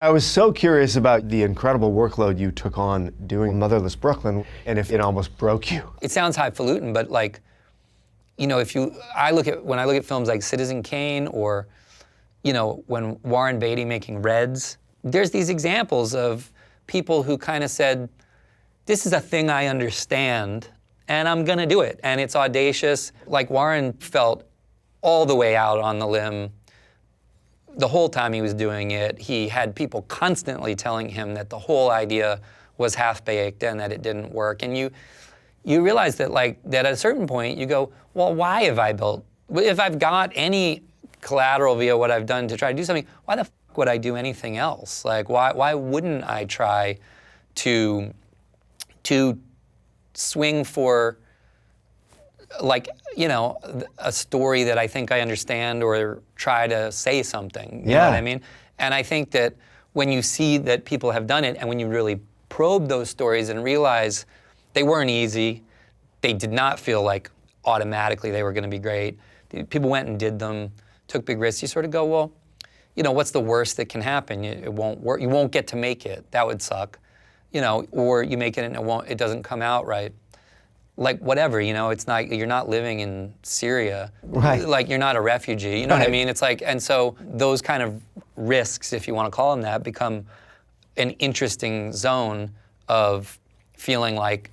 I was so curious about the incredible workload you took on doing Motherless Brooklyn, and if it almost broke you. It sounds highfalutin, but like, you know, when I look at films like Citizen Kane or, you know, when Warren Beatty making Reds, there's these examples of people who kind of said, this is a thing I understand, and I'm gonna do it, and it's audacious. Like Warren felt all the way out on the limb the whole time he was doing it. He had people constantly telling him that the whole idea was half-baked and that it didn't work. And you realize that at a certain point you go, well, why have I built, if I've got any collateral via what I've done to try to do something, why the f would I do anything else? Like why wouldn't I try to swing for, like, you know, a story that I think I understand, or try to say something, you know what I mean? And I think that when you see that people have done it, and when you really probe those stories and realize they weren't easy, they did not feel like automatically they were gonna be great. People went and did them, took big risks. You sort of go, well, you know, what's the worst that can happen? It won't work, you won't get to make it. That would suck, you know, or you make it and it doesn't come out right. Like whatever, you know, you're not living in Syria. Right. Like you're not a refugee, you know what I mean? It's like, and so those kind of risks, if you want to call them that, become an interesting zone of feeling like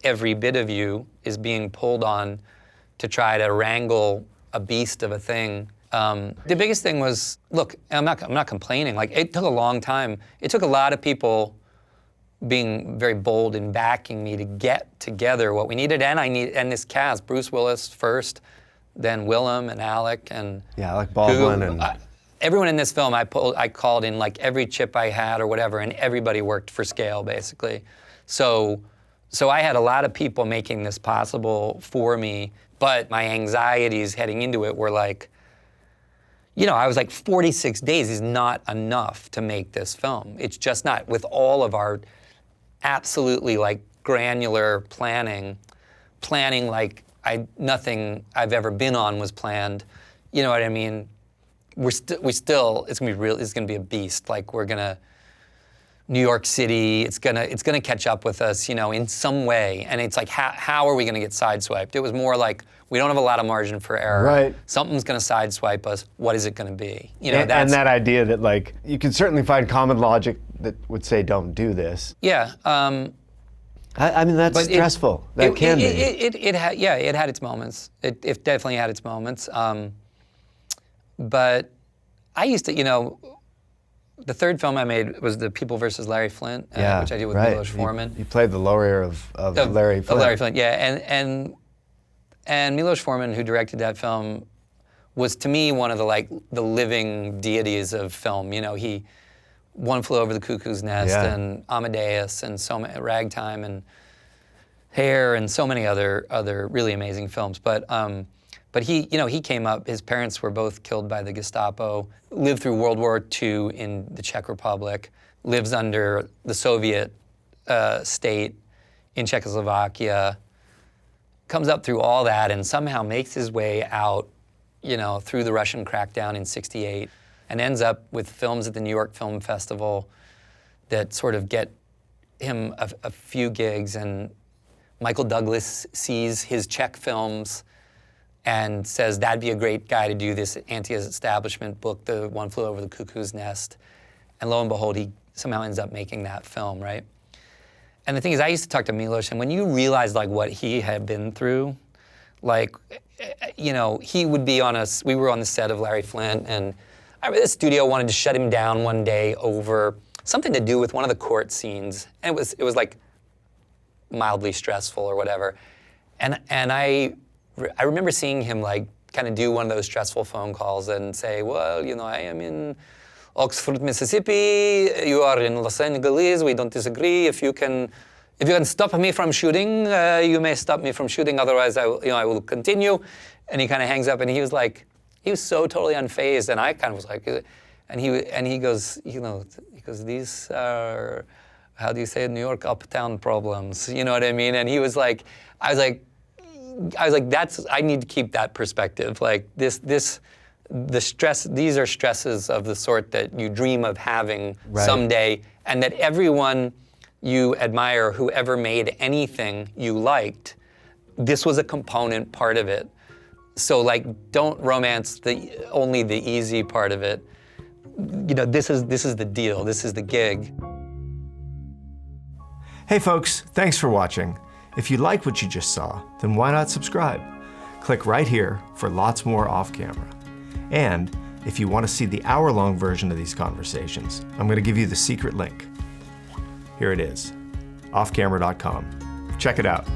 every bit of you is being pulled on to try to wrangle a beast of a thing. The biggest thing was, look, I'm not complaining. Like it took a long time. It took a lot of people being very bold in backing me to get together what we needed, and this cast, Bruce Willis first, then Willem and Alec and Alec Baldwin and everyone in this film. I called in like every chip I had or whatever, and everybody worked for scale basically. So I had a lot of people making this possible for me, but my anxieties heading into it were like, you know, I was like 46 days is not enough to make this film. It's just not, with all of our absolutely like granular planning like nothing I've ever been on was planned. You know what I mean? It's gonna be a beast. Like New York City, it's gonna catch up with us, you know, in some way. And it's like, how are we gonna get sideswiped? It was more like, we don't have a lot of margin for error. Right. Something's gonna sideswipe us. What is it gonna be? You know, and that idea that like, you can certainly find common logic that would say don't do this. Yeah. I mean, that's stressful. That can be. It had its moments. It definitely had its moments. But I used to, you know, the third film I made was The People versus Larry Flint, which I did with Milos Forman. You played the lawyer of Larry Flint. Of Larry Flint, yeah. And Milos Forman, who directed that film, was to me one of the living deities of film. You know, he One Flew Over the Cuckoo's Nest and Amadeus and Ragtime and Hair and so many other really amazing films. But he, you know, he came up, his parents were both killed by the Gestapo, lived through World War II in the Czech Republic, lives under the Soviet state in Czechoslovakia, comes up through all that and somehow makes his way out, you know, through the Russian crackdown in '68 and ends up with films at the New York Film Festival that sort of get him a few gigs, and Michael Douglas sees his Czech films and says, that'd be a great guy to do this anti-establishment book, The One Flew Over the Cuckoo's Nest. And lo and behold, he somehow ends up making that film, right? And the thing is, I used to talk to Milos, and when you realize like what he had been through, like, you know, he would be we were on the set of Larry Flint, and the studio wanted to shut him down one day over something to do with one of the court scenes. And it was like mildly stressful or whatever. And I remember seeing him like kind of do one of those stressful phone calls and say, well, you know, I am in Oxford, Mississippi, you are in Los Angeles, we don't disagree. If you can stop me from shooting, you may stop me from shooting, otherwise I will continue. And he kind of hangs up, and he was so totally unfazed, and I kind of was like, and he goes, you know, these are, how do you say it, New York uptown problems, you know what I mean? And he was like, I was like, I need to keep that perspective. Like this the stress, these are stresses of the sort that you dream of having Right. someday, and that everyone you admire who ever made anything you liked, this was a component part of it. So like, don't romance only the easy part of it. You know, this is the deal, this is the gig. Hey folks, thanks for watching. If you like what you just saw, then why not subscribe? Click right here for lots more off camera. And if you want to see the hour-long version of these conversations, I'm going to give you the secret link. Here it is, offcamera.com. Check it out.